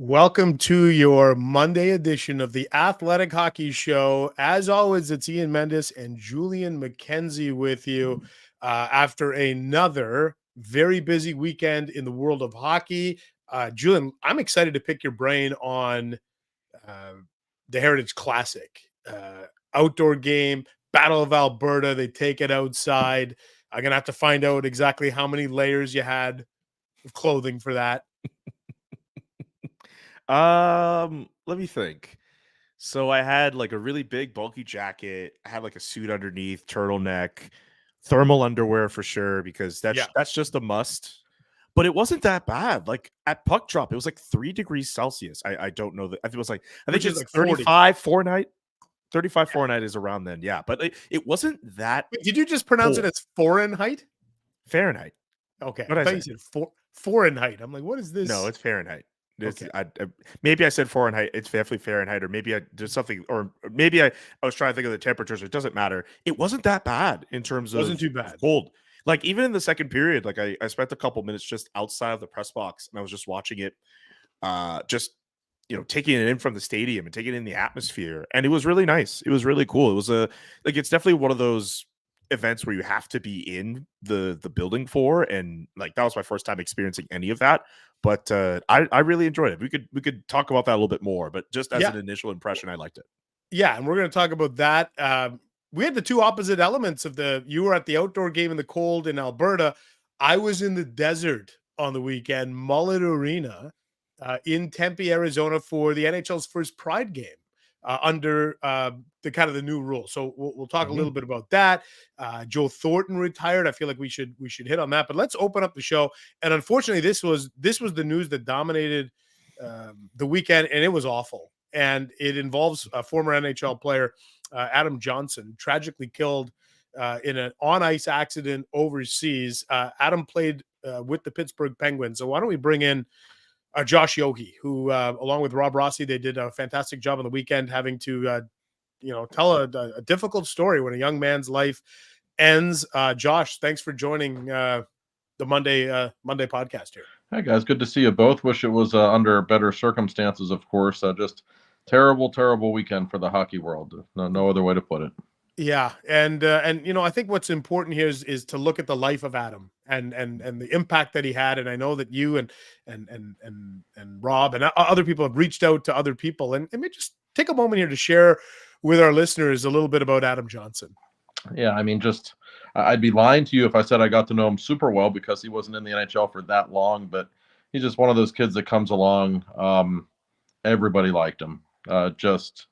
Welcome to your Monday edition of the Athletic Hockey Show. As always, it's Ian Mendes and Julian McKenzie with you after another very busy weekend in the world of hockey. Julian, I'm excited to pick your brain on the Heritage Classic. Outdoor game, Battle of Alberta. They take it outside. I'm going to have to find out exactly how many layers you had of clothing for that. Let me think. So I had like a really big bulky jacket. I had like a suit underneath, turtleneck, thermal underwear for sure, because that's just a must. But it wasn't that bad. Like at puck drop, it was like 3 degrees Celsius. I don't know that. I think it was like, I think it's like 35 Fahrenheit. 35 Fahrenheit is around then. Yeah. But it wasn't that. Wait, did you just pronounce it as Fahrenheit? Fahrenheit. Okay. I thought you said Fahrenheit. I'm like, what is this? No, it's Fahrenheit. Okay. Maybe I said Fahrenheit. It's definitely Fahrenheit, or maybe I did something, or maybe I was trying to think of the temperatures. It doesn't matter. It wasn't that bad in terms of wasn't too bad. Cold. Like even in the second period, like I spent a couple minutes just outside of the press box, and I was just watching it, just taking it in from the stadium and taking in the atmosphere, and it was really nice. It was really cool. It was it's definitely one of those events where you have to be in the building for, and like that was my first time experiencing any of that. But I really enjoyed it. We could talk about that a little bit more, but just as an initial impression, I liked it. Yeah, and we're going to talk about that. We had the two opposite elements of you were at the outdoor game in the cold in Alberta. I was in the desert on the weekend, Mullet Arena in Tempe, Arizona for the NHL's first Pride game under the kind of the new rule. So we'll talk a little bit about that. Joe Thornton retired. I feel like we should hit on that, but let's open up the show. And unfortunately, this was the news that dominated the weekend, and it was awful. And it involves a former NHL player, Adam Johnson, tragically killed in an on-ice accident overseas. Adam played with the Pittsburgh Penguins. So why don't we bring in Josh Yohe, who, along with Rob Rossi, they did a fantastic job on the weekend, having to, tell a difficult story when a young man's life ends. Josh, thanks for joining the Monday podcast here. Hi guys, good to see you both. Wish it was under better circumstances, of course. Just terrible weekend for the hockey world. No other way to put it. Yeah, and I think what's important here is to look at the life of Adam and the impact that he had. And I know that you and Rob and other people have reached out to other people, and maybe just take a moment here to share with our listeners a little bit about Adam Johnson. Yeah, I mean, I'd be lying to you if I said I got to know him super well, because he wasn't in the NHL for that long, but he's just one of those kids that comes along. Everybody liked him. Just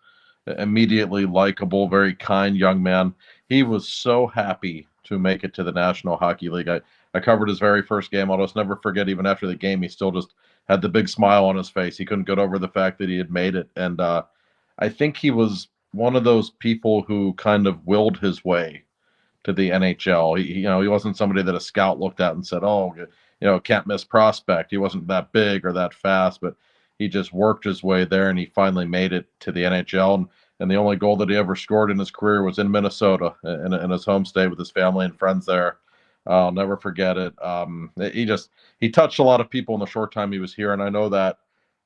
immediately likable, very kind young man. He was so happy to make it to the National Hockey League. I covered his very first game. I'll just never forget, even after the game, he still just had the big smile on his face. He couldn't get over the fact that he had made it. And I think he was one of those people who kind of willed his way to the NHL. He wasn't somebody that a scout looked at and said, oh, can't miss prospect. He wasn't that big or that fast, but he just worked his way there, and he finally made it to the NHL. And the only goal that he ever scored in his career was in Minnesota, in his home state with his family and friends there. I'll never forget it. He touched a lot of people in the short time he was here. And I know that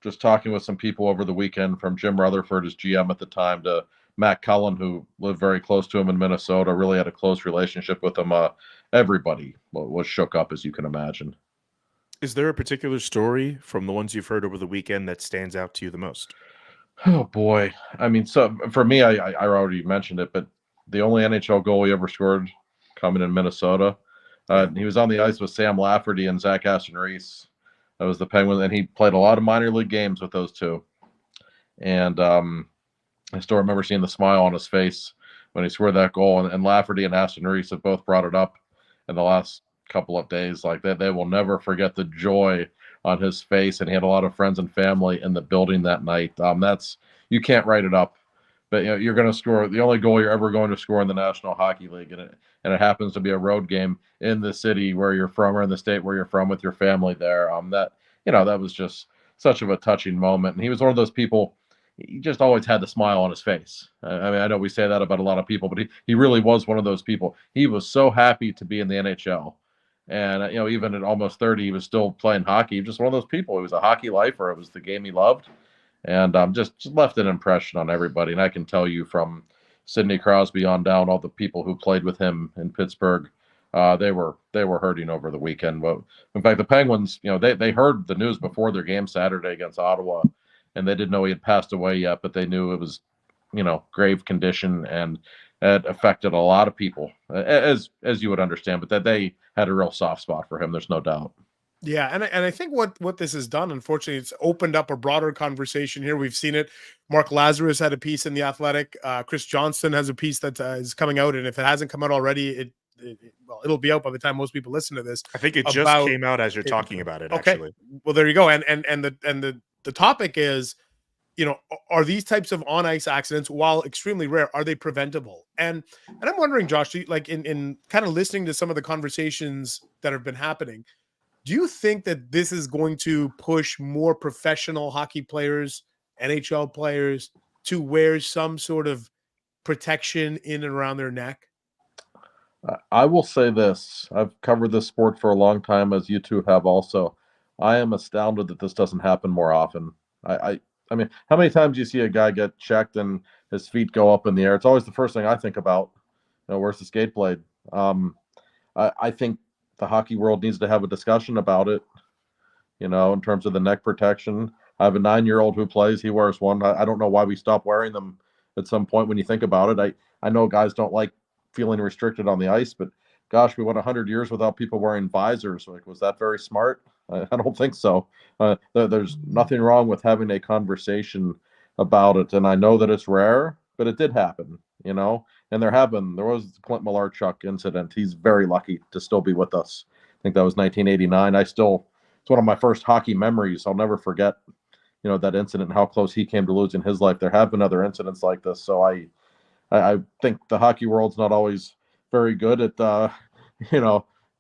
just talking with some people over the weekend, from Jim Rutherford, his GM at the time, to Matt Cullen, who lived very close to him in Minnesota, really had a close relationship with him. Everybody was shook up, as you can imagine. Is there a particular story from the ones you've heard over the weekend that stands out to you the most? Oh boy. I mean, so for me, I already mentioned it, but the only NHL goal he ever scored coming in Minnesota. He was on the ice with Sam Lafferty and Zach Aston-Reese. That was the Penguins, and he played a lot of minor league games with those two. And I still remember seeing the smile on his face when he scored that goal. And Lafferty and Aston-Reese have both brought it up in the last couple of days. Like they will never forget the joy on his face. And he had a lot of friends and family in the building that night. You can't write it up. But you're going to score the only goal you're ever going to score in the National Hockey League, and it happens to be a road game in the city where you're from or in the state where you're from with your family there. That was just such of a touching moment. And he was one of those people. He just always had the smile on his face. I know we say that about a lot of people, but he really was one of those people. He was so happy to be in the NHL, and even at almost 30, he was still playing hockey. He was just one of those people. He was a hockey lifer. It was the game he loved. And just left an impression on everybody. And I can tell you from Sidney Crosby on down, all the people who played with him in Pittsburgh, they were hurting over the weekend. But in fact, the Penguins, they heard the news before their game Saturday against Ottawa, and they didn't know he had passed away yet, but they knew it was, grave condition, and it affected a lot of people, as you would understand. But that they had a real soft spot for him. There's no doubt. Yeah, and I think what this has done, unfortunately, it's opened up a broader conversation here. We've seen it. Mark Lazarus had a piece in The Athletic. Chris Johnston has a piece that is coming out, and if it hasn't come out already, it'll be out by the time most people listen to this. I think it just came out as you're talking about it. Okay, actually. Well, there you go. And the topic is, are these types of on ice accidents, while extremely rare, are they preventable? And I'm wondering, Josh, like in kind of listening to some of the conversations that have been happening, do you think that this is going to push more professional hockey players, NHL players, to wear some sort of protection in and around their neck? I will say this. I've covered this sport for a long time, as you two have also. I am astounded that this doesn't happen more often. I mean, how many times do you see a guy get checked and his feet go up in the air? It's always the first thing I think about. Where's the skate blade? I think the hockey world needs to have a discussion about it, in terms of the neck protection. I have a 9-year-old who plays. He wears one. I don't know why we stopped wearing them at some point when you think about it. I know guys don't like feeling restricted on the ice, but gosh, we went 100 years without people wearing visors. Like, was that very smart? I don't think so. There's nothing wrong with having a conversation about it. And I know that it's rare, but it did happen, and there was the Clint Malarchuk incident. He's very lucky to still be with us. I think that was 1989. It's one of my first hockey memories. I'll never forget, that incident and how close he came to losing his life. There have been other incidents like this. So I think the hockey world's not always very good at,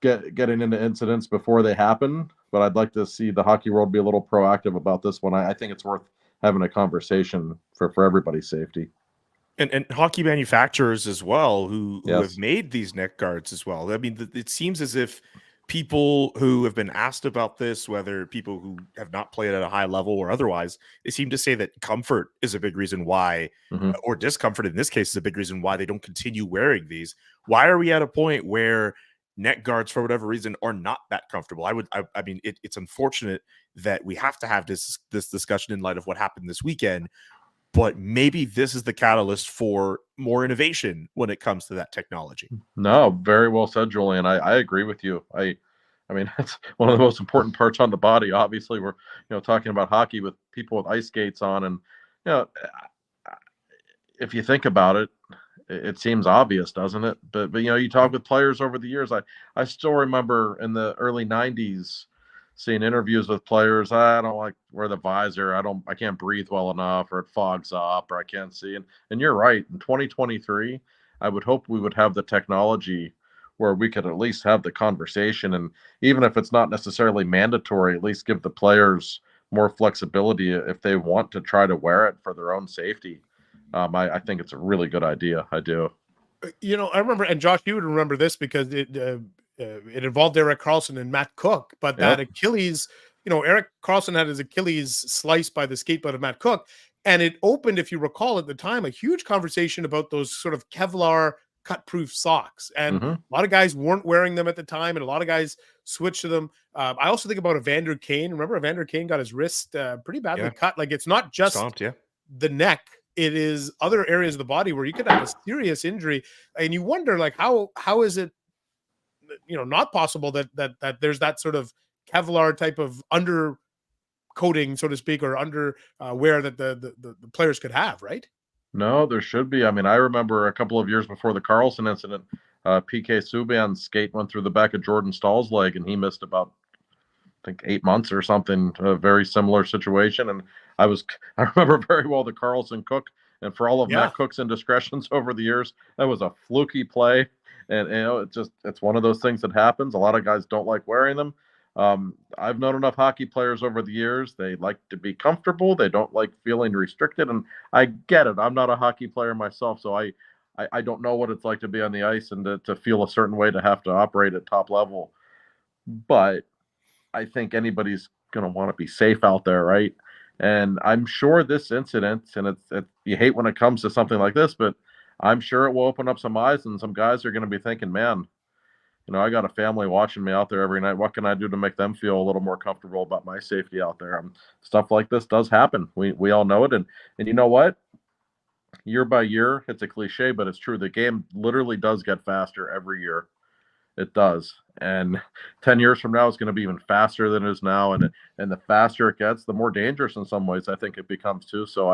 getting into incidents before they happen. But I'd like to see the hockey world be a little proactive about this one. I think it's worth having a conversation for everybody's safety. And hockey manufacturers as well, who Yes. have made these neck guards as well. I mean, it seems as if people who have been asked about this, whether people who have not played at a high level or otherwise, they seem to say that comfort is a big reason why, or discomfort in this case is a big reason why they don't continue wearing these. Why are we at a point where neck guards, for whatever reason, are not that comfortable? I mean, it's unfortunate that we have to have this discussion in light of what happened this weekend. But maybe this is the catalyst for more innovation when it comes to that technology. No, very well said, Julian. I agree with you. I mean, it's one of the most important parts on the body. Obviously, we're talking about hockey with people with ice skates on, and if you think about it, it seems obvious, doesn't it? But you talk with players over the years. I still remember in the early '90s. Seeing interviews with players, I don't like wear the visor. I can't breathe well enough, or it fogs up, or I can't see. And you're right. In 2023, I would hope we would have the technology where we could at least have the conversation. And even if it's not necessarily mandatory, at least give the players more flexibility if they want to try to wear it for their own safety. I think it's a really good idea. I do. I remember, and Josh, you would remember this because it involved Erik Karlsson and Matt Cook, but that Achilles, Erik Karlsson had his Achilles sliced by the skateboard of Matt Cook. And it opened, if you recall at the time, a huge conversation about those sort of Kevlar cut-proof socks. And a lot of guys weren't wearing them at the time, and a lot of guys switched to them. I also think about Evander Kane. Remember, Evander Kane got his wrist pretty badly cut. Like, it's not just Stomped, the neck it is other areas of the body where you could have a serious injury, and you wonder like how is it, not possible that there's that sort of Kevlar type of under coating, so to speak, or under wear that the players could have, right? No, there should be. I mean, I remember a couple of years before the Carlson incident, PK Subban's skate went through the back of Jordan Stahl's leg, and he missed about, I think, 8 months or something. A very similar situation. And I remember very well the Carlson Cook, and for all of Matt Cook's indiscretions over the years, that was a fluky play. And it's one of those things that happens. A lot of guys don't like wearing them. I've known enough hockey players over the years. They like to be comfortable. They don't like feeling restricted. And I get it. I'm not a hockey player myself, so I don't know what it's like to be on the ice and to feel a certain way, to have to operate at top level. But I think anybody's going to want to be safe out there, right? And I'm sure this incident, and you hate when it comes to something like this, but I'm sure it will open up some eyes, and some guys are going to be thinking, man, I got a family watching me out there every night. What can I do to make them feel a little more comfortable about my safety out there? Stuff like this does happen. We all know it. And you know what? Year by year, it's a cliche, but it's true. The game literally does get faster every year. It does. And 10 years from now, it's going to be even faster than it is now. And the faster it gets, the more dangerous in some ways I think it becomes too. So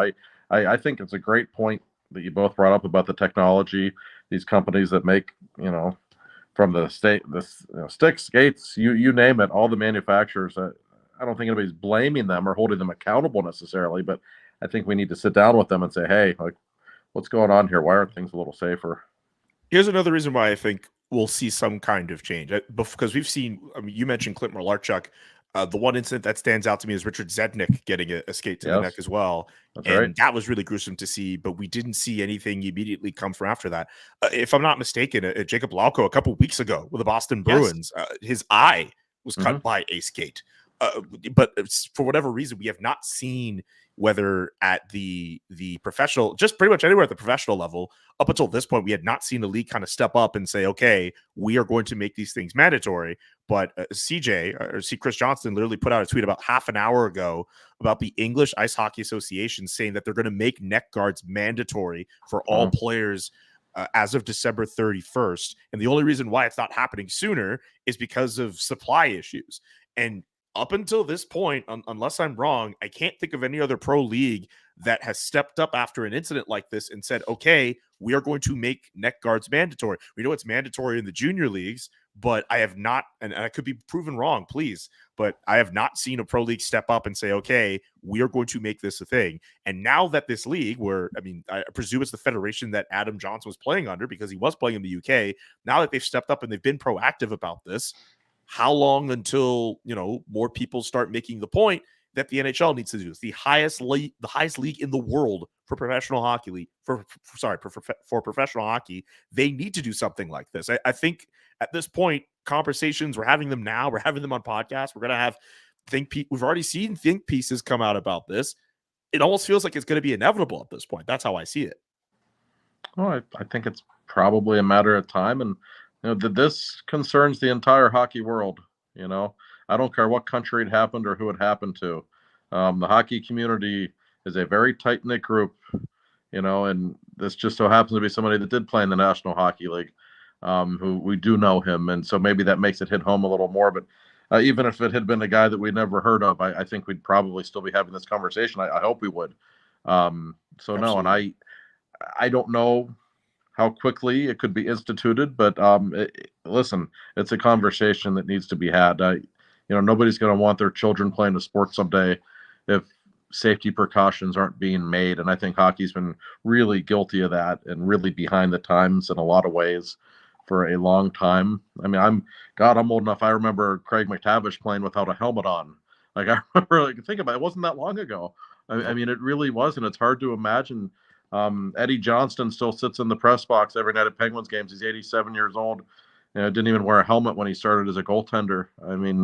I think it's a great point that you both brought up about the technology, these companies that make, from the sticks, skates, you name it, all the manufacturers. I don't think anybody's blaming them or holding them accountable necessarily, but I think we need to sit down with them and say, hey, like, what's going on here? Why aren't things a little safer? Here's another reason why I think we'll see some kind of change, because we've seen, you mentioned Clint Malarchuk. The one incident that stands out to me is Richard Zednik getting a skate to the neck as well. That's and right. That was really gruesome to see, but we didn't see anything immediately come from after that. If I'm not mistaken, Jacob Lauko a couple weeks ago with the Boston Bruins, his eye was cut by a skate. But for whatever reason, we have not seen, whether at the professional, just pretty much anywhere at the professional level, up until this point, we had not seen the league kind of step up and say, okay, we are going to make these things mandatory. But Chris Johnston literally put out a tweet about half an hour ago about the English Ice Hockey Association saying that they're going to make neck guards mandatory for all players as of December 31st. And the only reason why it's not happening sooner is because of supply issues. And up until this point, unless I'm wrong, I can't think of any other pro league that has stepped up after an incident like this and said, okay, we are going to make neck guards mandatory. We know it's mandatory in the junior leagues, but I have not, and I could be proven wrong, please, but I have not seen a pro league step up and say, okay, we are going to make this a thing. And now that this league, I presume it's the federation that Adam Johnson was playing under, because he was playing in the UK, now that they've stepped up and they've been proactive about this, how long until more people start making the point that the NHL needs to do this? The highest league in the world for professional hockey, for professional hockey, they need to do something like this. I think at this point, conversations, we're having them now. We're having them on podcasts. We're going to have we've already seen think pieces come out about this. It almost feels like it's going to be inevitable at this point. That's how I see it. Well, I think it's probably a matter of time, and this concerns the entire hockey world. I don't care what country it happened or who it happened to. The hockey community is a very tight-knit group, and this just so happens to be somebody that did play in the National Hockey League, who we do know him. And so maybe that makes it hit home a little more. But even if it had been a guy that we'd never heard of, I think we'd probably still be having this conversation. I hope we would. Absolutely. No, and I don't know how quickly it could be instituted, but listen, it's a conversation that needs to be had. Nobody's going to want their children playing a sport someday if safety precautions aren't being made. And I think hockey's been really guilty of that and really behind the times in a lot of ways for a long time. I mean, I'm old enough. I remember Craig McTavish playing without a helmet on. Like, I remember, think about it. It wasn't that long ago. I mean, it really wasn't. It's hard to imagine. Eddie Johnston still sits in the press box every night at Penguins games. He's 87 years old. Didn't even wear a helmet when he started as a goaltender. I mean,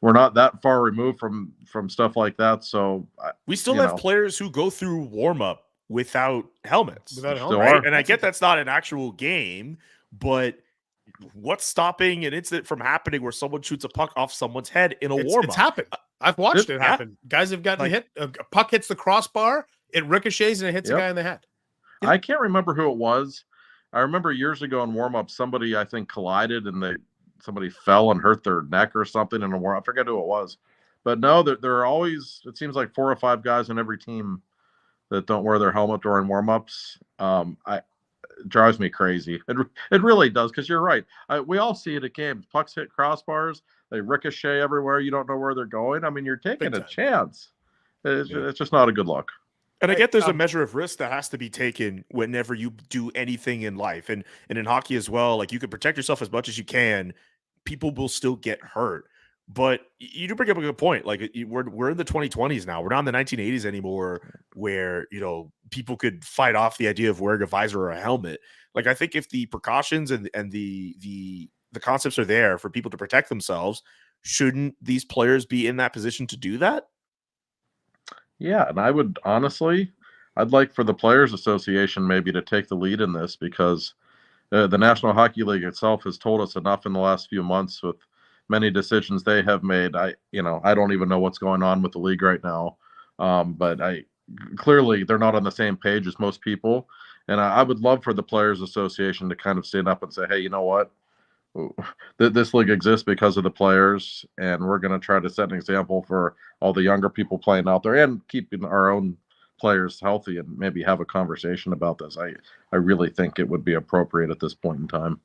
we're not that far removed from stuff like that. So we still have players who go through warm up without helmets. Right? And I get that's not an actual game, but what's stopping an incident from happening where someone shoots a puck off someone's head in a warm up? It's happened. I've watched it happen. Guys have gotten hit. A puck hits the crossbar. it ricochets and it hits a guy in the head. Yeah. I can't remember who it was. I remember years ago in warm-up, somebody I think collided and somebody fell and hurt their neck or something in a warm-up. I forget who it was. But no, there are always, it seems like 4 or 5 guys on every team that don't wear their helmet during warm-ups. It drives me crazy. It really does, because you're right. We all see it at games. Pucks hit crossbars. They ricochet everywhere. You don't know where they're going. I mean, you're taking a chance. It's just not a good look. And I get there's a measure of risk that has to be taken whenever you do anything in life. And in hockey as well, like, you can protect yourself as much as you can. People will still get hurt. But you do bring up a good point. Like, we're in the 2020s now. We're not in the 1980s anymore, where, you know, people could fight off the idea of wearing a visor or a helmet. Like, I think if the precautions and the concepts are there for people to protect themselves, shouldn't these players be in that position to do that? Yeah, and I would honestly, I'd like for the Players Association maybe to take the lead in this, because the National Hockey League itself has told us enough in the last few months with many decisions they have made. I don't even know what's going on with the league right now, but clearly they're not on the same page as most people, and I would love for the Players Association to kind of stand up and say, hey, you know what? This league exists because of the players, and we're going to try to set an example for all the younger people playing out there and keeping our own players healthy, and maybe have a conversation about this. I really think it would be appropriate at this point in time.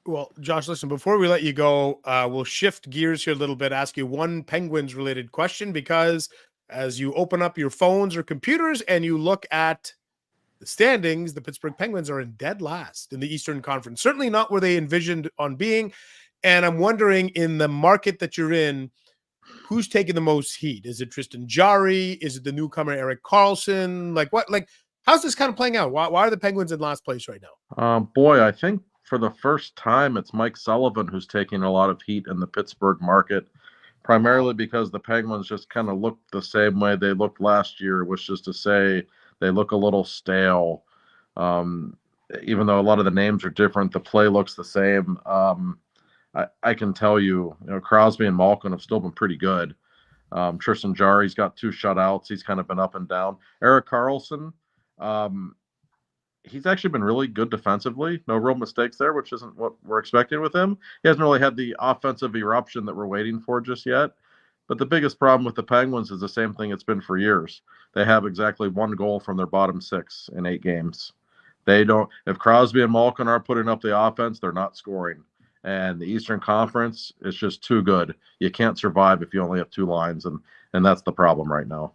Well, Josh, listen, before we let you go, we'll shift gears here a little bit, ask you one Penguins related question, because as you open up your phones or computers and you look at the standings, the Pittsburgh Penguins are in dead last in the Eastern Conference. Certainly not where they envisioned on being. And I'm wondering, in the market that you're in, who's taking the most heat? Is it Tristan Jarry? Is it the newcomer Erik Karlsson? How's this kind of playing out? Why are the Penguins in last place right now? Boy, I think for the first time, it's Mike Sullivan who's taking a lot of heat in the Pittsburgh market, primarily because the Penguins just kind of looked the same way they looked last year, which is to say, they look a little stale. Even though a lot of the names are different, the play looks the same. I can tell you, Crosby and Malkin have still been pretty good. Tristan Jarry's got 2 shutouts. He's kind of been up and down. Erik Karlsson, he's actually been really good defensively. No real mistakes there, which isn't what we're expecting with him. He hasn't really had the offensive eruption that we're waiting for just yet. But the biggest problem with the Penguins is the same thing it's been for years. They have exactly 1 goal from their bottom 6 in 8 games. They don't. If Crosby and Malkin aren't putting up the offense, they're not scoring. And the Eastern Conference is just too good. You can't survive if you only have 2 lines, and that's the problem right now.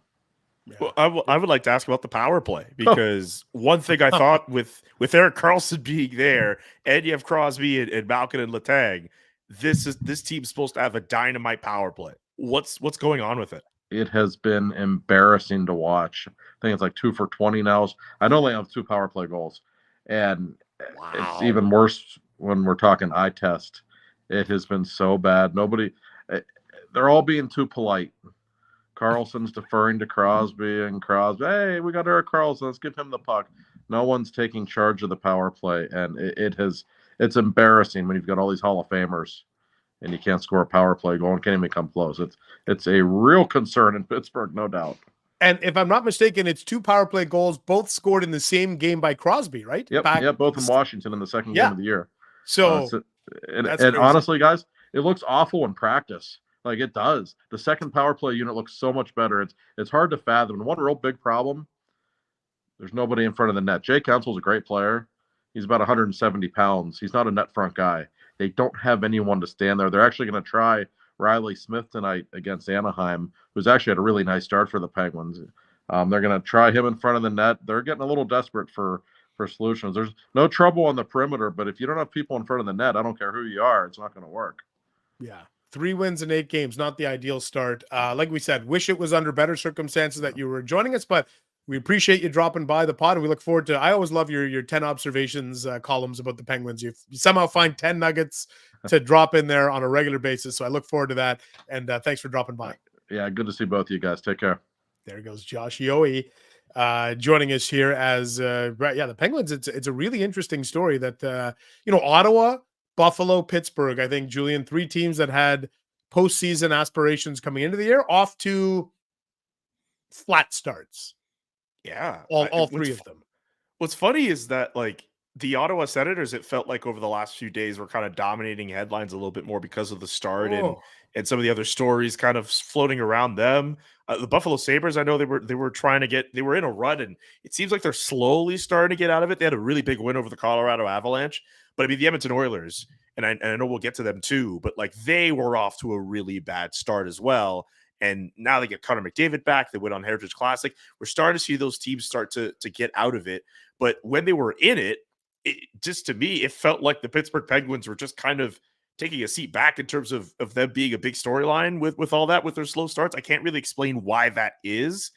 Yeah. Well, I would like to ask about the power play, because one thing I thought with Erik Karlsson being there, and you have Crosby and Malkin and Letang, this team's supposed to have a dynamite power play. What's going on with it? It has been embarrassing to watch. I think it's like 2 for 20 now. I know they have 2 power play goals, and It's even worse when we're talking eye test. It has been so bad. They're all being too polite. Karlsson's deferring to Crosby, and Crosby, hey, we got Erik Karlsson, let's give him the puck. No one's taking charge of the power play, and it's embarrassing when you've got all these Hall of Famers and you can't score a power play goal and can't even come close. It's a real concern in Pittsburgh, no doubt. And if I'm not mistaken, it's 2 power play goals, both scored in the same game by Crosby, right? Yep, both in Washington in the second game of the year. So, and honestly, guys, it looks awful in practice. Like, it does. The second power play unit looks so much better. It's hard to fathom. And one real big problem, there's nobody in front of the net. Jay Council's a great player. He's about 170 pounds. He's not a net front guy. They don't have anyone to stand there. They're actually going to try Riley Smith tonight against Anaheim, who's actually had a really nice start for the Penguins. They're going to try him in front of the net. They're getting a little desperate for solutions. There's no trouble on the perimeter, but if you don't have people in front of the net, I don't care who you are, it's not going to work. Yeah. 3 wins in 8 games, not the ideal start. Like we said, wish it was under better circumstances that you were joining us, but we appreciate you dropping by the pod, and we look forward to, I always love your 10 observations columns about the Penguins. You somehow find 10 nuggets to drop in there on a regular basis. So I look forward to that. And thanks for dropping by. Yeah. Good to see both of you guys. Take care. There goes Josh Yohe joining us here as, the Penguins. It's a really interesting story that, Ottawa, Buffalo, Pittsburgh, I think, Julian, 3 teams that had postseason aspirations coming into the year, off to flat starts. Yeah. All three of them. What's funny is that, like, the Ottawa Senators, it felt like over the last few days were kind of dominating headlines a little bit more because of the start and Oh, some of the other stories kind of floating around them. The Buffalo Sabres, I know they were trying to get, they were in a rut, and it seems like they're slowly starting to get out of it. They had a really big win over the Colorado Avalanche, but I mean the Edmonton Oilers, and I know we'll get to them too, but like they were off to a really bad start as well. And now they get Connor McDavid back. They went on Heritage Classic. We're starting to see those teams start to get out of it. But when they were in it, just to me, it felt like the Pittsburgh Penguins were just kind of taking a seat back in terms of them being a big storyline with all that, with their slow starts. I can't really explain why that is,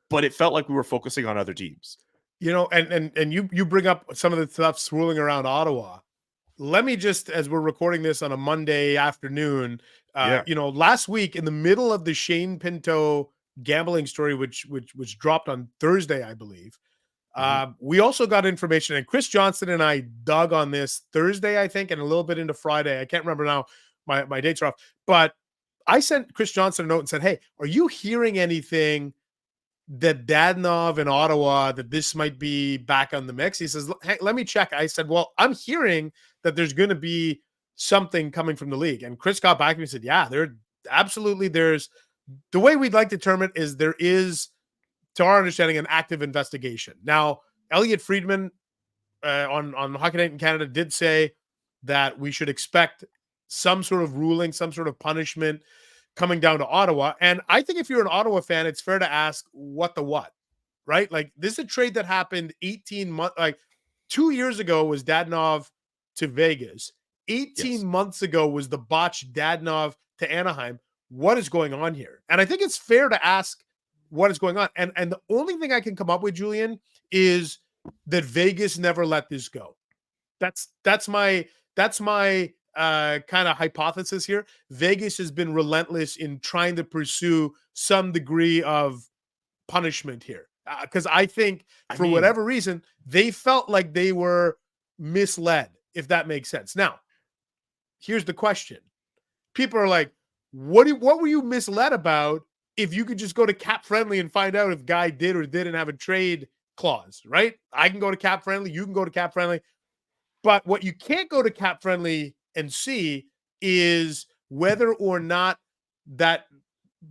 but it felt like we were focusing on other teams. you know, and you bring up some of the stuff swirling around Ottawa. Let me just, as we're recording this on a Monday afternoon, Yeah. you know, last week in the middle of the Shane Pinto gambling story, which dropped on Thursday, I believe. We also got information, and Chris Johnston and I dug on this Thursday, I think, and a little bit into Friday. I can't remember now. My dates are off. But I sent Chris Johnston a note and said, hey, are you hearing anything that Dadonov in Ottawa, that this might be back on the mix? He says, hey, let me check. I said, well, I'm hearing that there's going to be something coming from the league. And Chris got back to me and said, yeah, there's the way we'd like to term it is there is, to our understanding, an active investigation. Now, Elliot Friedman on Hockey Night in Canada did say that we should expect some sort of ruling, some sort of punishment coming down to Ottawa. And I think if you're an Ottawa fan, it's fair to ask what, right? Like, this is a trade that happened 18 months, like 2 years ago was Dadonov to Vegas. 18 months ago was the botched Dadonov to Anaheim. What is going on here? And I think it's fair to ask what is going on. And the only thing I can come up with, Julian, is that Vegas never let this go. That's my kind of hypothesis here. Vegas has been relentless in trying to pursue some degree of punishment here. Because I think for whatever reason, they felt like they were misled, if that makes sense. Now, here's the question. People are like, what were you misled about? If you could just go to Cap Friendly and find out if Guy did or didn't have a trade clause, right? I can go to Cap Friendly. You can go to Cap Friendly. But what you can't go to Cap Friendly and see is whether or not that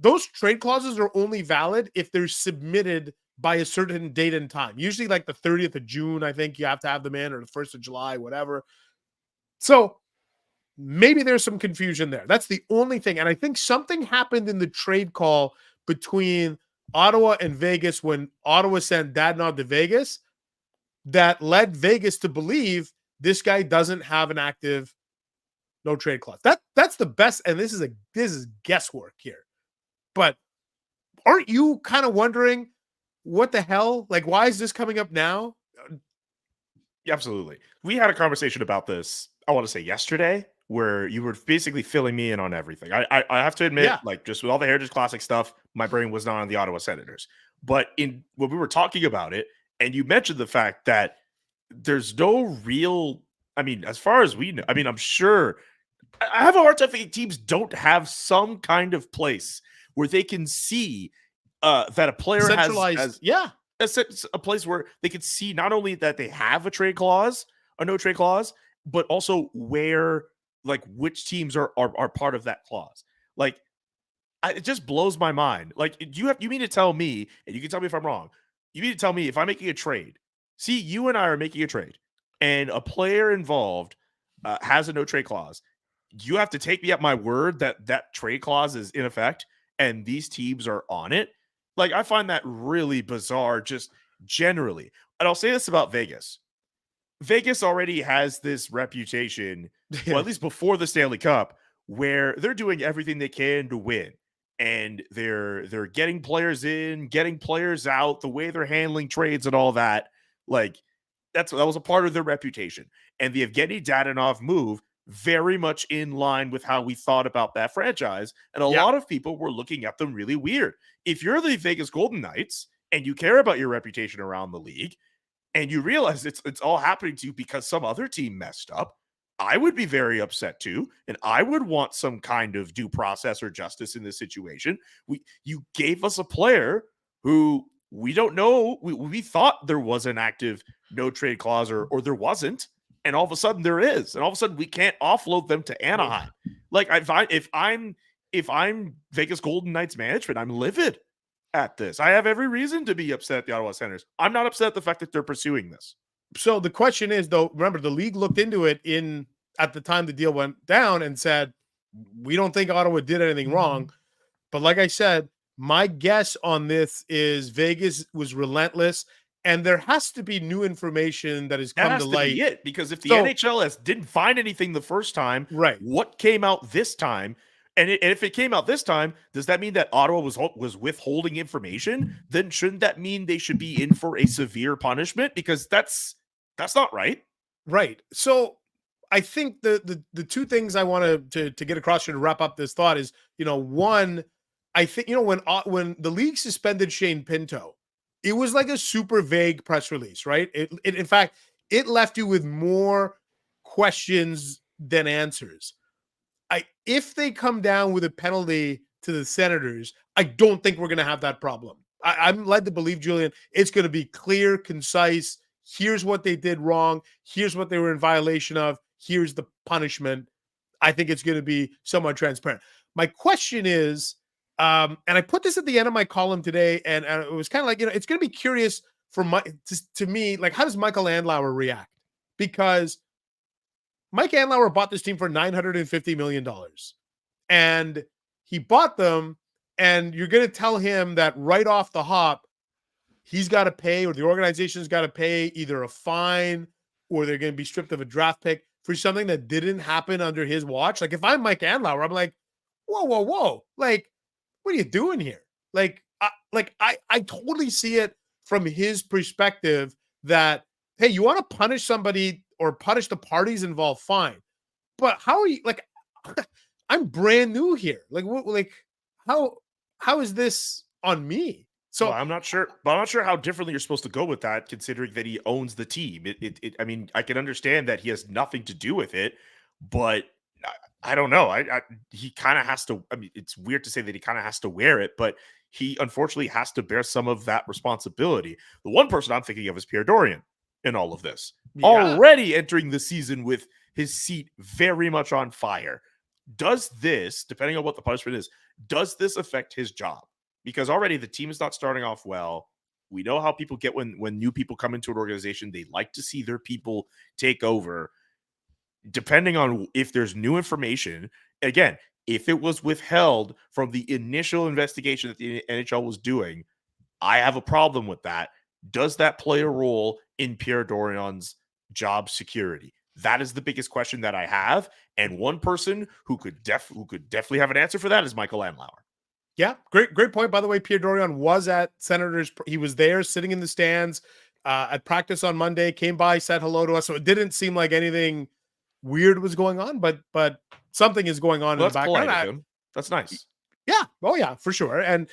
those trade clauses are only valid if they're submitted by a certain date and time. Usually like the 30th of June, I think you have to have them in, or the 1st of July, whatever. So maybe there's some confusion there. That's the only thing. And I think something happened in the trade call between Ottawa and Vegas when Ottawa sent Dadonov to Vegas that led Vegas to believe this guy doesn't have an active no trade clause. That's the best. And this is guesswork here. But aren't you kind of wondering what the hell? Like, why is this coming up now? Absolutely. We had a conversation about this, I want to say yesterday, where you were basically filling me in on everything. I have to admit, like, just with all the Heritage Classic stuff, my brain was not on the Ottawa Senators. But when we were talking about it, and you mentioned the fact that there's no real, I mean, as far as we know, I mean, I'm sure, I have a hard time thinking teams don't have some kind of place where they can see that a player has a place where they can see not only that they have a trade clause, a no trade clause, but also where, like, which teams are part of that clause. Like, it just blows my mind. Like, you mean to tell me, and you can tell me if I'm wrong, you mean to tell me if I'm making a trade, see, you and I are making a trade, and a player involved has a no trade clause, you have to take me at my word that that trade clause is in effect and these teams are on it? Like, I find that really bizarre, just generally. And I'll say this about Vegas. Vegas already has this reputation, well, at least before the Stanley Cup, where they're doing everything they can to win. And they're getting players in, getting players out, the way they're handling trades and all that. Like, that was a part of their reputation. And the Evgenii Dadonov move, very much in line with how we thought about that franchise. And a lot of people were looking at them really weird. If you're the Vegas Golden Knights and you care about your reputation around the league, and you realize it's all happening to you because some other team messed up, I would be very upset too, and I would want some kind of due process or justice in this situation. You gave us a player who We don't know. We thought there was an active no trade clause or there wasn't. And all of a sudden there is. And all of a sudden we can't offload them to Anaheim. Like if I'm Vegas Golden Knights management, I'm livid at this. I have every reason to be upset at the Ottawa Senators. I'm not upset at the fact that they're pursuing this. So the question is, though, remember the league looked into it at the time the deal went down and said, we don't think Ottawa did anything wrong. But like I said, my guess on this is Vegas was relentless, and there has to be new information that has come to light. Because if the NHL didn't find anything the first time, right? What came out this time? And if it came out this time, does that mean that Ottawa was withholding information? Then shouldn't that mean they should be in for a severe punishment? Because that's not right. Right. So I think the two things I want to get across here to wrap up this thought is, one, I think, when the league suspended Shane Pinto, it was like a super vague press release, right? It in fact, it left you with more questions than answers. If they come down with a penalty to the Senators, I don't think we're going to have that problem. I'm led to believe, Julian, it's going to be clear, concise. Here's what they did wrong. Here's what they were in violation of. Here's the punishment. I think it's going to be somewhat transparent. My question is, and I put this at the end of my column today, and it was kind of like, it's going to be curious to me, like, how does Michael Andlauer react? Because Mike Andlauer bought this team for $950 million, and he bought them, and you're going to tell him that right off the hop, he's got to pay, or the organization's got to pay either a fine or they're going to be stripped of a draft pick for something that didn't happen under his watch. Like, if I'm Mike Andlauer, I'm like, whoa. Like, what are you doing here? I totally see it from his perspective that, hey, you want to punish somebody or punish the parties involved, fine. But how are you, like, I'm brand new here. How is this on me? So I'm not sure, but I'm not sure how differently you're supposed to go with that, considering that he owns the team. I mean, I can understand that he has nothing to do with it, but I don't know. He kind of has to. I mean, it's weird to say that he kind of has to wear it, but he unfortunately has to bear some of that responsibility. The one person I'm thinking of is Pierre Dorian in all of this, already entering the season with his seat very much on fire. Does this, depending on what the punishment is, does this affect his job? Because already the team is not starting off well. We know how people get when new people come into an organization. They like to see their people take over. Depending on if there's new information, again, if it was withheld from the initial investigation that the NHL was doing, I have a problem with that. Does that play a role in Pierre Dorian's job security? That is the biggest question that I have. And one person who could definitely have an answer for that is Michael Andlauer. Yeah, great point. By the way, Pierre Dorian was at Senators. He was there sitting in the stands at practice on Monday, came by, said hello to us. So it didn't seem like anything weird was going on, but something is going on in the background. That's nice. Yeah. Oh yeah, for sure. And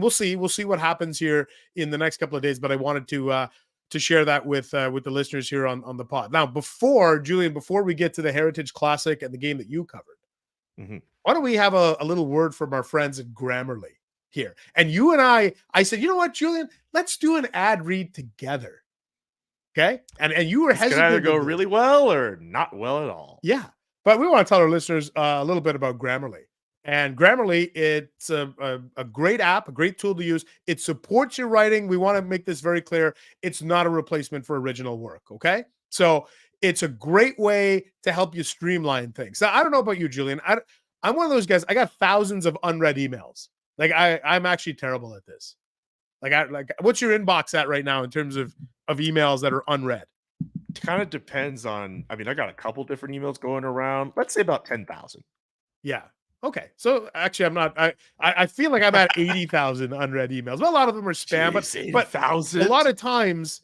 we'll see what happens here in the next couple of days. But I wanted to share that with the listeners here on the pod. Now, before we get to the Heritage Classic and the game that you covered, why don't we have a little word from our friends at Grammarly here? And you and I said, you know what, Julian, let's do an ad read together. Okay. And you were hesitant. It can either go really well or not well at all. Yeah. But we want to tell our listeners a little bit about Grammarly. And Grammarly, it's a great app, a great tool to use. It supports your writing. We want to make this very clear. It's not a replacement for original work. Okay. So it's a great way to help you streamline things. Now, I don't know about you, Julian. I'm one of those guys. I got thousands of unread emails. Like I'm actually terrible at this. Like what's your inbox at right now in terms of emails that are unread? It kind of depends on, I mean, I got a couple different emails going around. Let's say about 10,000. Yeah. Okay. So actually I'm not, I feel like I'm at 80,000 unread emails. Well, a lot of them are spam, but 80,000. A lot of times,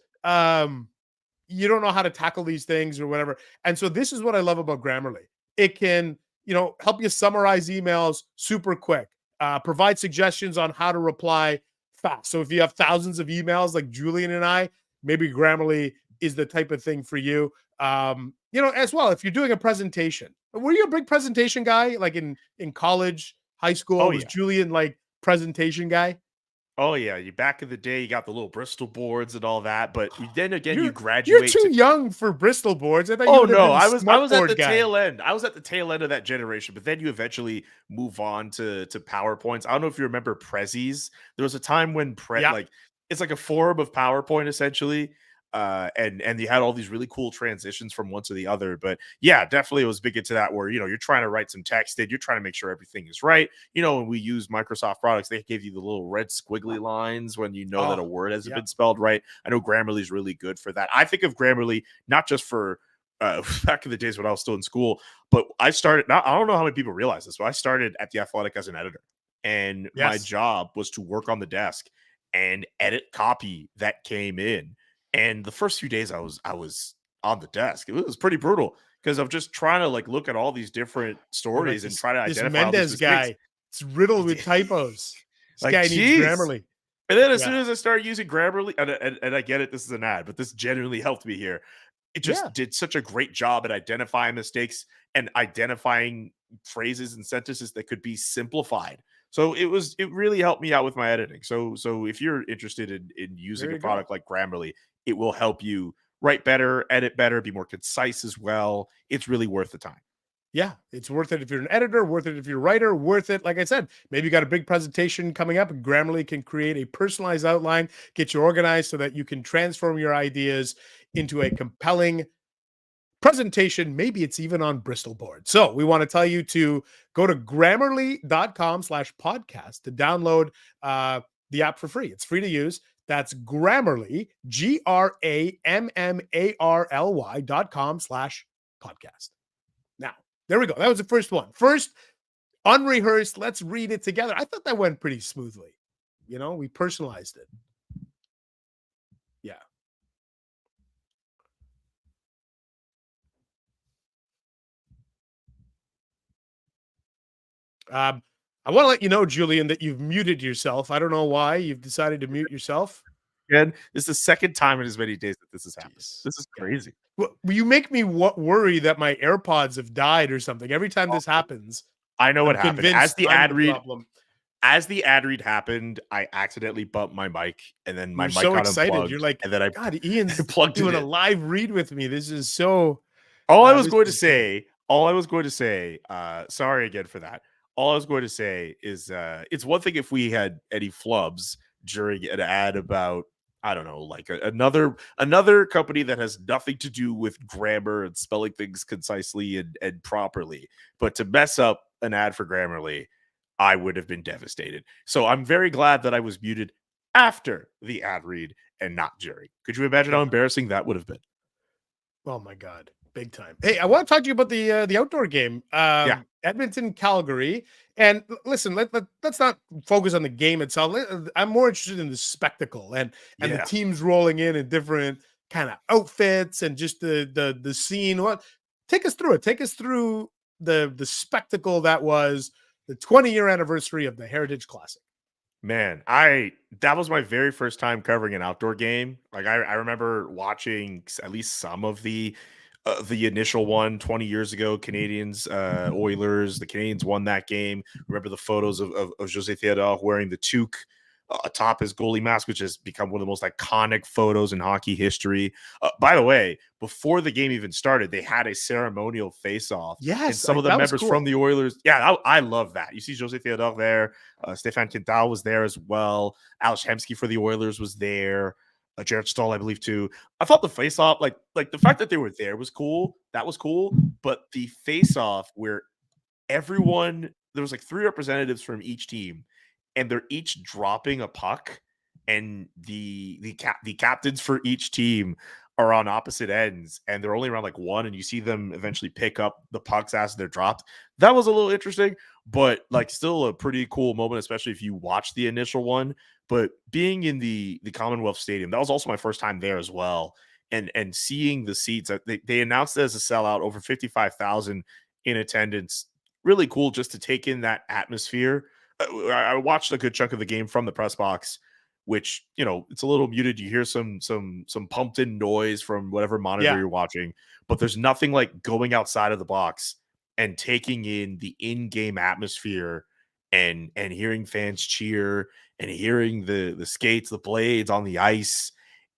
you don't know how to tackle these things or whatever. And so this is what I love about Grammarly. It can, help you summarize emails super quick, provide suggestions on how to reply fast. So if you have thousands of emails like Julian and I, maybe Grammarly is the type of thing for you. As well, if you're doing a presentation, were you a big presentation guy? Like in college, high school, was Julian like presentation guy? Oh yeah, you back in the day, you got the little Bristol boards and all that, but then again, you You're graduate too to. young for Bristol boards. I thought you Oh would have no, been a I smart was at board the guy. tail end. I was at the tail end of that generation, but then you eventually move on to PowerPoints. I don't know if you remember Prezzies. There was a time when Yeah. like it's like a form of PowerPoint essentially. And you had all these really cool transitions from one to the other. But yeah, definitely it was big into that where you're trying to write some text in, you're trying to make sure everything is right. When we use Microsoft products, they give you the little red squiggly lines when you know that a word hasn't been spelled right. I know Grammarly is really good for that. I think of Grammarly not just for back in the days when I was still in school, but I started. Now, I don't know how many people realize this, but I started at the Athletic as an editor, and my job was to work on the desk and edit copy that came in. And the first few days I was on the desk. It was pretty brutal because I'm just trying to like look at all these different stories and try to this identify all these Mendez mistakes. guy. It's riddled with typos. This Like, guy needs geez. Grammarly. And then as soon as I started using Grammarly, and I get it, this is an ad, but this genuinely helped me here. It just did such a great job at identifying mistakes and identifying phrases and sentences that could be simplified. So it really helped me out with my editing. So if you're interested in using a product like Grammarly, it will help you write better, edit better, be more concise as well. It's really worth the time. Yeah, it's worth it if you're an editor, worth it if you're a writer, worth it. Like I said, maybe you got a big presentation coming up, and Grammarly can create a personalized outline, get you organized so that you can transform your ideas into a compelling presentation. Maybe it's even on Bristol board. So we want to tell you to go to grammarly.com/podcast to download the app for free. It's free to use. That's Grammarly, GRAMMARLY.com/podcast. Now, there we go. That was the first one. First, unrehearsed. Let's read it together. I thought that went pretty smoothly. We personalized it. Yeah. I want to let you know, Julian, that you've muted yourself. I don't know why you've decided to mute yourself. Again, this is the second time in as many days that this has happened. This is crazy. Well, you make me worry that my AirPods have died or something. Every time this happens, I know what happened. As the ad read happened, I accidentally bumped my mic, and then my mic got unplugged. You're like, and then God, Ian's plugged doing a live read with me. This is so. All I was going to say, sorry again for that. All I was going to say is it's one thing if we had any flubs during an ad about, I don't know, like another company that has nothing to do with grammar and spelling things concisely and properly. But to mess up an ad for Grammarly, I would have been devastated. So I'm very glad that I was muted after the ad read and not during. Could you imagine how embarrassing that would have been? Oh my God. Big time. Hey, I want to talk to you about the outdoor game. Edmonton, Calgary. And listen, let's not focus on the game itself. I'm more interested in the spectacle and the teams rolling in different kind of outfits and just the scene. Take us through it. Take us through the spectacle that was the 20-year anniversary of the Heritage Classic. Man, that was my very first time covering an outdoor game. Like I remember watching at least some of the initial one 20 years ago, Canadians, Oilers. The Canadians won that game. Remember the photos of José Theodore wearing the toque atop his goalie mask, which has become one of the most iconic photos in hockey history. By the way, before the game even started, they had a ceremonial face-off. Yes, and some of the members from the Oilers. Yeah, I love that. You see José Theodore there. Stéphane Quintal was there as well. Alex Hemsky for the Oilers was there. Jared Stahl, I believe, too. I thought the face-off, like the fact that they were there was cool. That was cool. But the face-off where there was like 3 representatives from each team, and they're each dropping a puck, and the captains for each team are on opposite ends, and they're only around like 1, and you see them eventually pick up the pucks as they're dropped. That was a little interesting, but like still a pretty cool moment, especially if you watch the initial one. But being in the Commonwealth Stadium, that was also my first time there as well. And seeing the seats, they announced it as a sellout, over 55,000 in attendance. Really cool just to take in that atmosphere. I watched a good chunk of the game from the press box, which, it's a little muted. You hear some pumped in noise from whatever monitor you're watching, but there's nothing like going outside of the box and taking in the in-game atmosphere and hearing fans cheer and hearing the skates, the blades on the ice,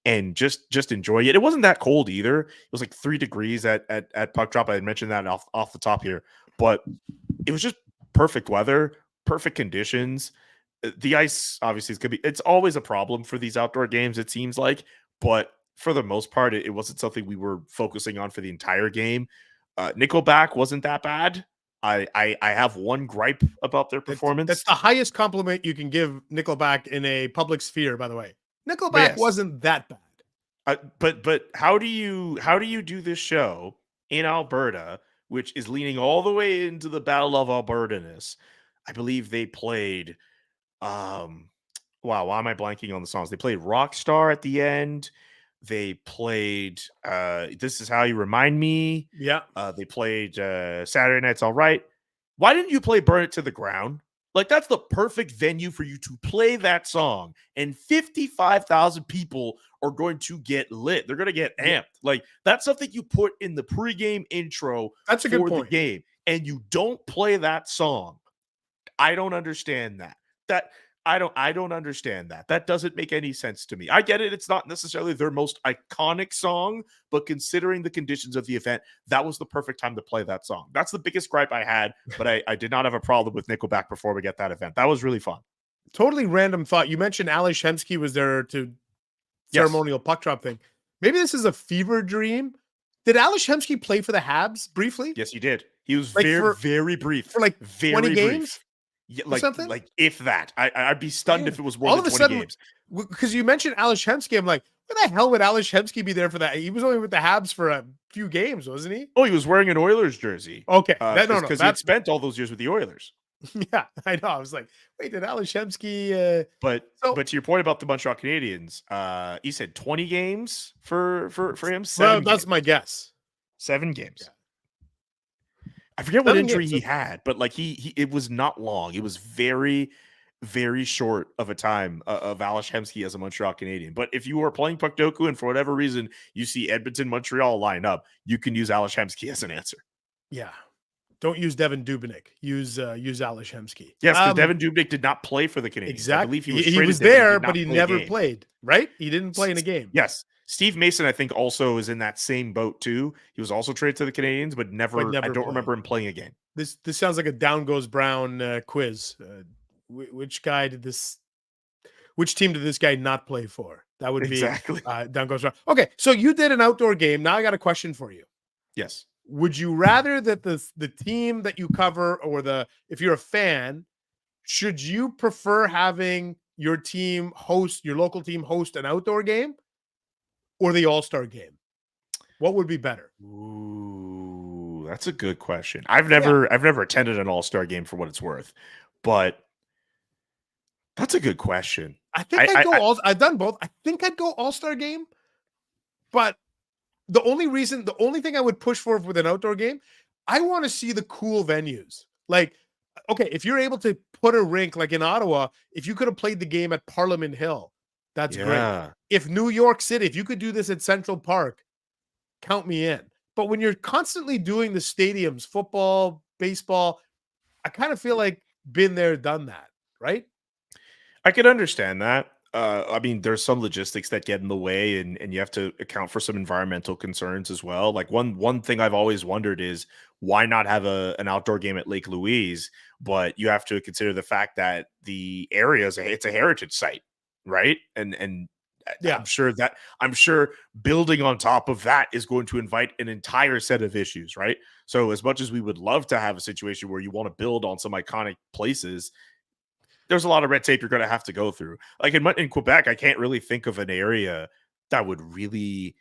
and just enjoy it. It wasn't that cold either. It was like 3 degrees at puck drop. I had mentioned that off the top here, but it was just perfect weather, perfect conditions. The ice obviously is gonna be. It's always a problem for these outdoor games, it seems like, but for the most part, it wasn't something we were focusing on for the entire game. Nickelback wasn't that bad. I have one gripe about their performance. That's the highest compliment you can give Nickelback in a public sphere, by the way. Nickelback Yes. wasn't that bad. But how do you do this show in Alberta, which is leaning all the way into the Battle of Alberta-ness? I believe they played wow, why am I blanking on the songs? They played Rockstar at the end. They played This Is How You Remind Me. Yeah. They played Saturday Night's All Right. Why didn't you play Burn It to the Ground? Like, that's the perfect venue for you to play that song, and 55,000 people are going to get lit. They're going to get amped. Like, that's something you put in the pregame intro. That's a good for point. the game, and you don't play that song. I don't understand that. I don't understand that. That doesn't make any sense to me. I get it. It's not necessarily their most iconic song, but considering the conditions of the event, that was the perfect time to play that song. That's the biggest gripe I had, but I did not have a problem with Nickelback performing at that event. That was really fun. Totally random thought. You mentioned Alex Hemsky was there to ceremonial puck drop thing. Maybe this is a fever dream. Did Alex Hemsky play for the Habs briefly? Yes, he did. He was Like very brief. For like very 20 brief. games? Yeah, something? like if that. I'd be stunned if it was more All than of a 20 sudden, games. because you mentioned Alex Hemsky, I'm like, where the hell would Alex Hemsky be there for that? He was only with the Habs for a few games, wasn't he? Oh, he was wearing an Oilers jersey. Okay. Because he had spent all those years with the Oilers. Yeah, I know. I was like, wait, did Alex Hemsky But to your point about the Montreal Canadiens, he said 20 games for him. Well, that's my guess. 7 games. I forget what 7 injury games. he had, but like he it was not long. It was very, very short of a time of Alex Hemsky as a Montreal Canadian. But if you are playing puck doku and for whatever reason you see Edmonton, Montreal line up, you can use Alex Hemsky as an answer. Yeah. Don't use Devin Dubnyk. Use Alex Hemsky. Yes, because Devin Dubnyk did not play for the Canadiens. Exactly. I believe He was there, but he never played, right? He didn't play in a game. Yes. Steve Mason, I think, also is in that same boat too. He was also traded to the Canadiens, but never I don't remember him playing a game. This sounds like a Down Goes Brown quiz. Which team did this guy not play for? That would be Down Goes Brown. Okay, so you did an outdoor game. Now I got a question for you. Yes. Would you rather that the team that you cover, or if you're a fan, should you prefer having your local team host an outdoor game, or the All-Star game? What would be better? Ooh, that's a good question. I've never attended an All-Star game for what it's worth, but that's a good question. I think I've done both. I think I'd go All-Star game, but the only thing I would push for with an outdoor game, I want to see the cool venues. Like, okay, if you're able to put a rink like in Ottawa, if you could have played the game at Parliament Hill, that's great. If New York City, if you could do this at Central Park, count me in. But when you're constantly doing the stadiums, football, baseball, I kind of feel like been there, done that, right? I could understand that. I mean, there's some logistics that get in the way, and you have to account for some environmental concerns as well. Like one thing I've always wondered is why not have an outdoor game at Lake Louise? But you have to consider the fact that the area it's a heritage site, right? And yeah, I'm sure building on top of that is going to invite an entire set of issues, right? So as much as we would love to have a situation where you want to build on some iconic places, there's a lot of red tape you're going to have to go through. Like in Quebec, I can't really think of an area that would really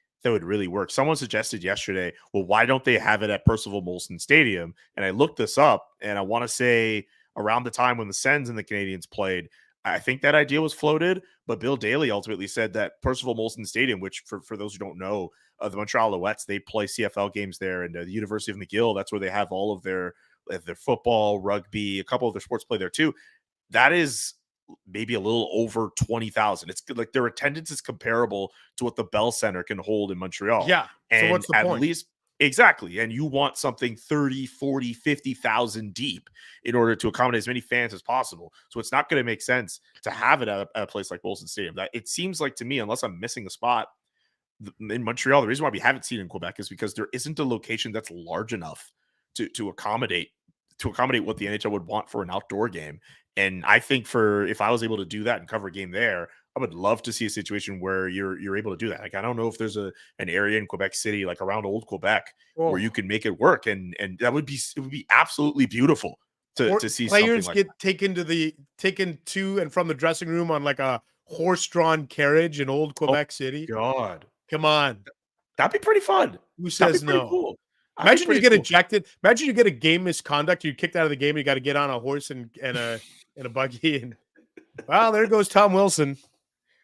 work. Someone suggested yesterday, well, why don't they have it at Percival Molson Stadium? And I looked this up, and I want to say around the time when the Sens and the Canadiens played, I think that idea was floated, but Bill Daly ultimately said that Percival Molson Stadium, which for those who don't know, the Montreal Alouettes, they play CFL games there, and the University of McGill, that's where they have all of their football, rugby, a couple of their sports play there too. That is maybe a little over 20,000. It's like their attendance is comparable to what the Bell Center can hold in Montreal. Yeah. And so what's the point? Exactly. And you want something 30, 40, 50,000 deep in order to accommodate as many fans as possible. So it's not going to make sense to have it at a place like Molson Stadium. That it seems like to me, unless I'm missing a spot in Montreal, the reason why we haven't seen it in Quebec is because there isn't a location that's large enough to accommodate what the NHL would want for an outdoor game. And I think if I was able to do that and cover a game there, I would love to see a situation where you're able to do that. Like I don't know if there's an area in Quebec City, like around Old Quebec, where you can make it work, and that would be absolutely beautiful to see players something like get that. taken to and from the dressing room on like a horse-drawn carriage in Old Quebec City. God, Come on, that'd be pretty fun. who says no? Cool. Imagine you get ejected. Imagine you get a game misconduct. You're kicked out of the game. You got to get on a horse and a buggy. And well, there goes Tom Wilson.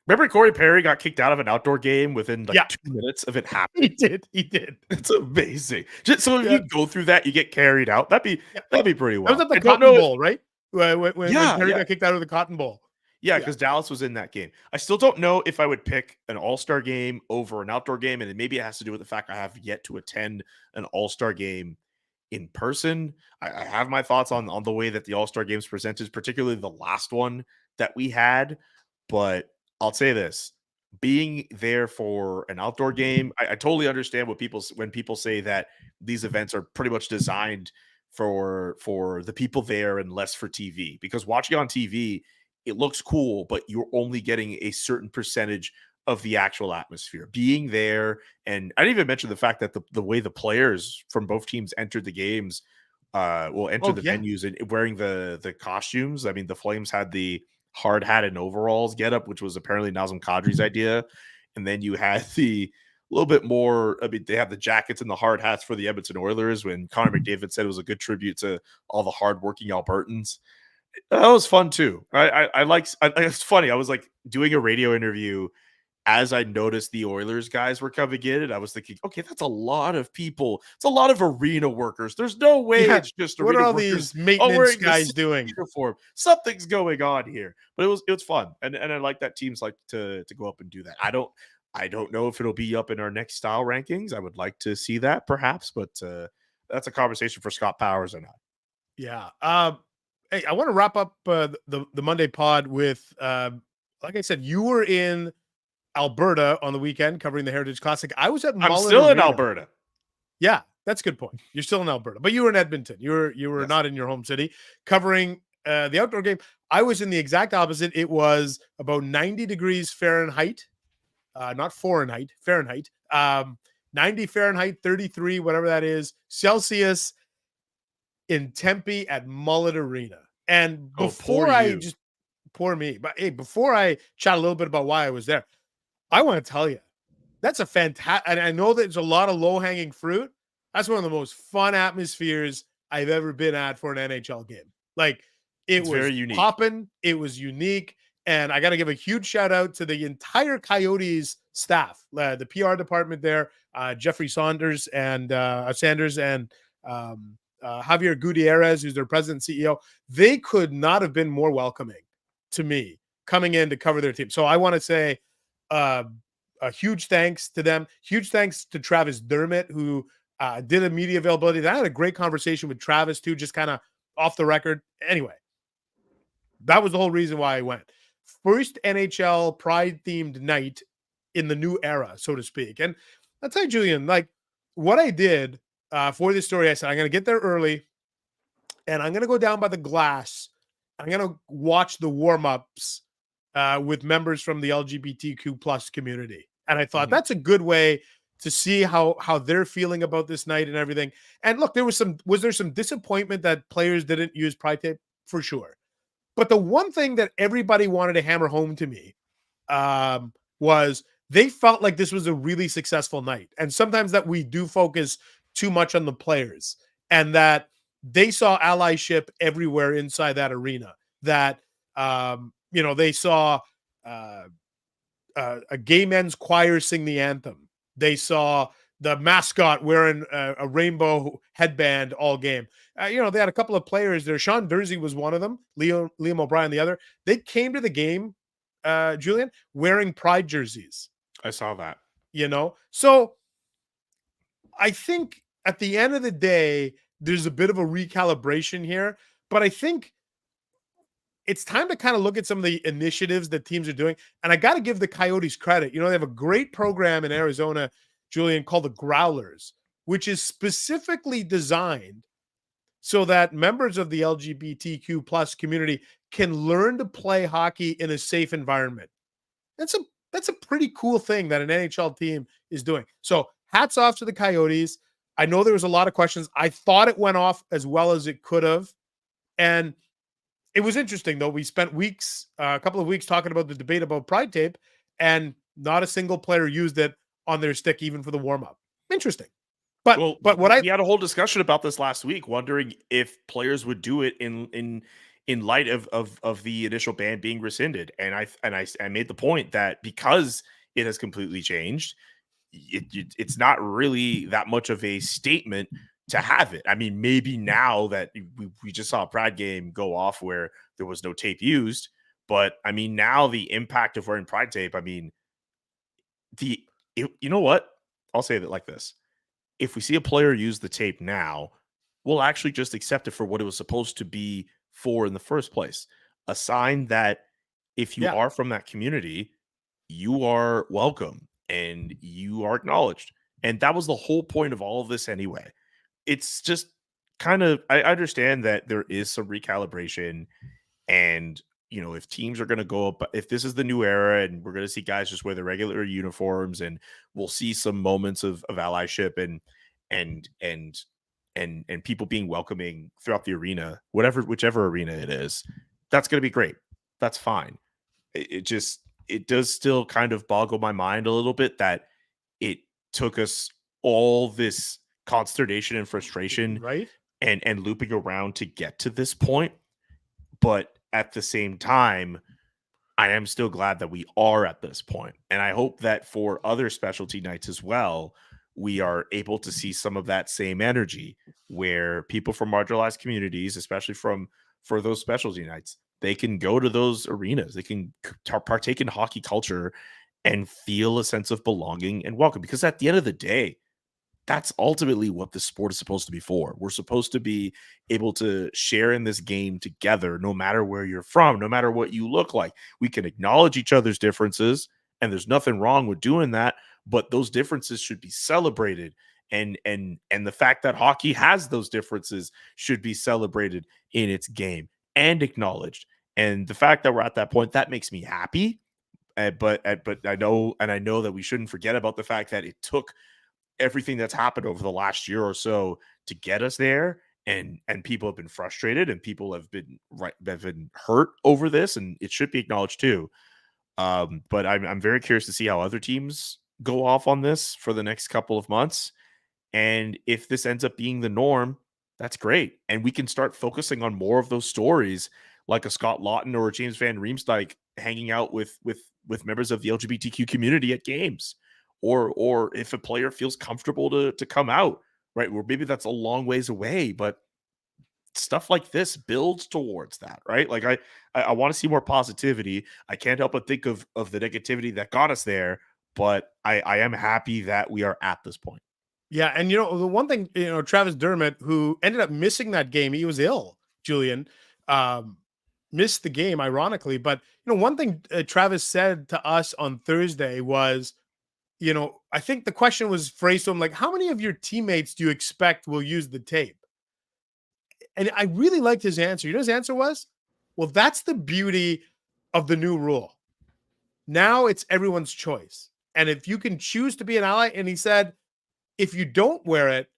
Remember Corey Perry got kicked out of an outdoor game within 2 minutes of it happening? He did. It's amazing. Just so if you go through that, you get carried out. That'd be pretty well. That was at the Cotton Bowl, right? When Perry got kicked out of the Cotton Bowl. Yeah, because Dallas was in that game. I still don't know if I would pick an all-star game over an outdoor game, and maybe it has to do with the fact I have yet to attend an all-star game in person. I have my thoughts on the way that the all-star games presented, particularly the last one that we had. But I'll say this: being there for an outdoor game, I totally understand when people say that these events are pretty much designed for the people there and less for TV. Because watching on TV, it looks cool, but you're only getting a certain percentage of the actual atmosphere. Being there, and I didn't even mention the fact that the way the players from both teams entered the games, venues and wearing the costumes. I mean, the Flames had the hard hat and overalls getup, which was apparently Nazem Kadri's idea, and then you had the little bit more. I mean, they have the jackets and the hard hats for the Edmonton Oilers. When Connor McDavid said it was a good tribute to all the hardworking Albertans. That was fun too. It's funny. I was like doing a radio interview as I noticed the Oilers guys were coming in, and I was thinking, okay, that's a lot of people. It's a lot of arena workers. There's no way it's just what arena are all workers these maintenance guys doing? Uniform. Something's going on here. But it was fun, and I like that teams like to go up and do that. I don't know if it'll be up in our next style rankings. I would like to see that perhaps, but that's a conversation for Scott Powers and I. Yeah. Hey, I want to wrap up the Monday pod with, like I said, you were in Alberta on the weekend covering the Heritage Classic. I was at Mullet still Arena. in Alberta. Yeah, that's a good point. You're still in Alberta, but you were in Edmonton. You were not in your home city covering the outdoor game. I was in the exact opposite. It was about 90 degrees Fahrenheit, not Fahrenheit, Fahrenheit. 90 Fahrenheit, 33, whatever that is, Celsius in Tempe at Mullet Arena. And before poor me, but hey, before I chat a little bit about why I was there, I want to tell you, that's a fantastic, and I know that there's a lot of low-hanging fruit. That's one of the most fun atmospheres I've ever been at for an NHL game. Like, it's was very unique. Popping, it was unique, and I got to give a huge shout-out to the entire Coyotes staff, the PR department there, Jeffrey Sanders and Javier Gutierrez, who's their president and CEO. They could not have been more welcoming to me coming in to cover their team. So I want to say a huge thanks to them. Huge thanks to Travis Dermott, who did a media availability. I had a great conversation with Travis too, just kind of off the record. Anyway, that was the whole reason why I went. First NHL Pride-themed night in the new era, so to speak. And I'll tell you, Julian, like what I did for this story, I said, I'm going to get there early and I'm going to go down by the glass. I'm going to watch the warm-ups with members from the LGBTQ plus community. And I thought that's a good way to see how they're feeling about this night and everything. And look, was there some disappointment that players didn't use Pride tape? For sure. But the one thing that everybody wanted to hammer home to me was they felt like this was a really successful night. And sometimes that we do focus too much on the players, and that they saw allyship everywhere inside that arena. That they saw a gay men's choir sing the anthem. They saw the mascot wearing a rainbow headband all game. They had a couple of players there. Sean Dursey was one of them. Liam O'Brien the other. They came to the game, Julian, wearing Pride jerseys. I saw that. So I think at the end of the day, there's a bit of a recalibration here, but I think it's time to kind of look at some of the initiatives that teams are doing. And I got to give the Coyotes credit. You know, they have a great program in Arizona, Julian, called the Growlers, which is specifically designed so that members of the LGBTQ plus community can learn to play hockey in a safe environment. That's a pretty cool thing that an NHL team is doing. So hats off to the Coyotes. I know there was a lot of questions. I thought it went off as well as it could have. And it was interesting, though. We spent weeks, a couple of weeks talking about the debate about Pride Tape, and not a single player used it on their stick, even for the warm-up. Interesting. But we had a whole discussion about this last week, wondering if players would do it in light of the initial ban being rescinded. And I made the point that because it has completely changed, it's not really that much of a statement to have it. I mean, maybe now that we just saw a Pride game go off where there was no tape used, but I mean, now the impact of wearing Pride tape, I mean, you know what? I'll say that like this. If we see a player use the tape now, we'll actually just accept it for what it was supposed to be for in the first place. A sign that if you are from that community, you are welcome and you are acknowledged. And that was the whole point of all of this anyway. It's just kind of, I understand that there is some recalibration, and you know, if teams are going to go up, if this is the new era and we're going to see guys just wear the regular uniforms, and we'll see some moments of allyship and people being welcoming throughout the arena, whichever arena it is, that's going to be great. That's fine. It does still kind of boggle my mind a little bit that it took us all this consternation and frustration, right, and looping around to get to this point. But at the same time, I am still glad that we are at this point. And I hope that for other specialty nights as well, we are able to see some of that same energy where people from marginalized communities, especially for those specialty nights, they can go to those arenas, they can partake in hockey culture and feel a sense of belonging and welcome. Because at the end of the day, that's ultimately what the sport is supposed to be for. We're supposed to be able to share in this game together, no matter where you're from, no matter what you look like. We can acknowledge each other's differences, and there's nothing wrong with doing that, but those differences should be celebrated. And the fact that hockey has those differences should be celebrated in its game and acknowledged. And the fact that we're at that point, that makes me happy. But I know that we shouldn't forget about the fact that it took everything that's happened over the last year or so to get us there, and people have been frustrated, and people have been hurt over this, and it should be acknowledged too. But I'm very curious to see how other teams go off on this for the next couple of months, and if this ends up being the norm, that's great, and we can start focusing on more of those stories, like a Scott Lawton or a James Van Riemsdyk hanging out with members of the LGBTQ community at games. Or if a player feels comfortable to come out, right? Or maybe that's a long ways away, but stuff like this builds towards that, right? Like I want to see more positivity. I can't help but think of the negativity that got us there, but I am happy that we are at this point. Yeah, and you know, the one thing, you know, Travis Dermott, who ended up missing that game, he was ill, Julian, missed the game, ironically. But you know, one thing Travis said to us on Thursday was, you know, I think the question was phrased to him like, how many of your teammates do you expect will use the tape? And I really liked his answer. You know, his answer was, well, that's the beauty of the new rule. Now it's everyone's choice. And if you can choose to be an ally, and he said, if you don't wear it,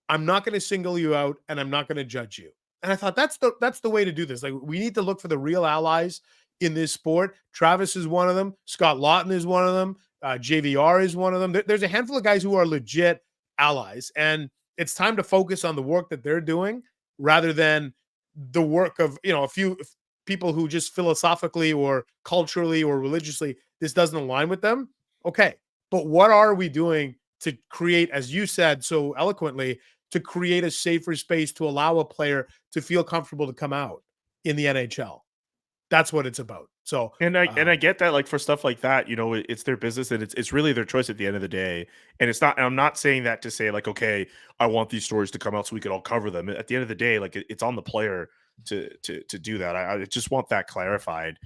I'm not going to single you out and I'm not going to judge you. And I thought that's the way to do this. Like, we need to look for the real allies in this sport. Travis is one of them. Scott Lawton is one of them. JVR is one of them. There's a handful of guys who are legit allies, and it's time to focus on the work that they're doing rather than the work of, you know, a few people who just philosophically or culturally or religiously this doesn't align with them. Okay, but what are we doing to create, as you said so eloquently, to create a safer space to allow a player to feel comfortable to come out in the NHL? That's what it's about. So, And I get that, like, for stuff like that, you know, it's their business and it's really their choice at the end of the day. And it's not, and I'm not saying that to say like, okay, I want these stories to come out so we could all cover them. At the end of the day, like it's on the player to do that. I just want that clarified.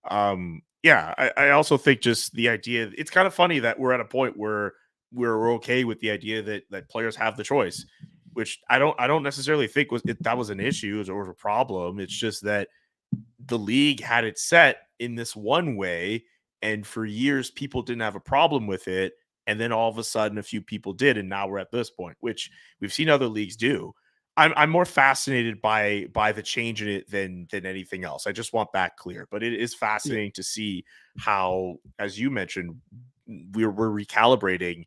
Yeah, I also think just the idea, it's kind of funny that we're at a point where we're okay with the idea that players have the choice, which I don't necessarily think that was an issue or a problem. It's just that the league had it set in this one way, and for years people didn't have a problem with it, and then all of a sudden a few people did, and now we're at this point, which we've seen other leagues do. I'm more fascinated by the change in it than anything else. I just want that clear, but it is fascinating to see how, as you mentioned, we're recalibrating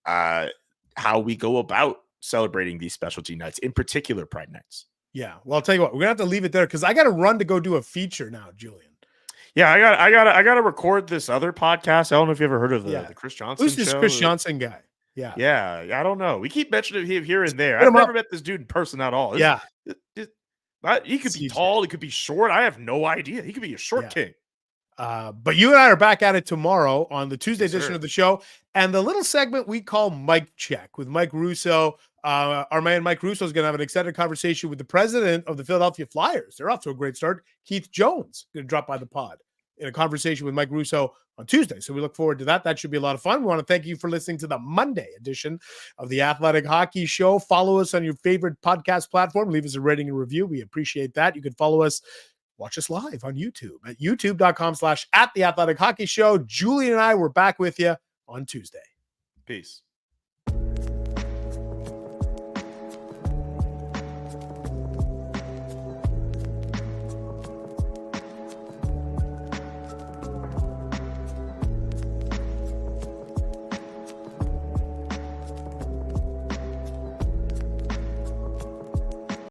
how we go about celebrating these specialty nights, in particular Pride nights. Yeah. Well, I'll tell you what, we're gonna have to leave it there because I got to run to go do a feature now, Julian. Yeah, I gotta record this other podcast. I don't know if you ever heard of the Chris Johnson. Who's this show? Chris Johnson guy? Yeah. Yeah, I don't know. We keep mentioning him here and there. Hit I've him never up. met this dude in person at all. Yeah. He could be CJ. tall. He could be short. I have no idea. He could be a short Yeah. king. But you and I are back at it tomorrow on the Tuesday Yes, edition sir. of the show, and the little segment we call Mike Check with Mike Russo. Our man Mike Russo is going to have an extended conversation with the president of the Philadelphia Flyers. They're off to a great start. Keith Jones going to drop by the pod in a conversation with Mike Russo on Tuesday. So we look forward to that. That should be a lot of fun. We want to thank you for listening to the Monday edition of the Athletic Hockey Show. Follow us on your favorite podcast platform. Leave us a rating and review. We appreciate that. You can follow us. Watch us live on YouTube at youtube.com/@theathletic hockey show. Julian and I were back with you on Tuesday. Peace.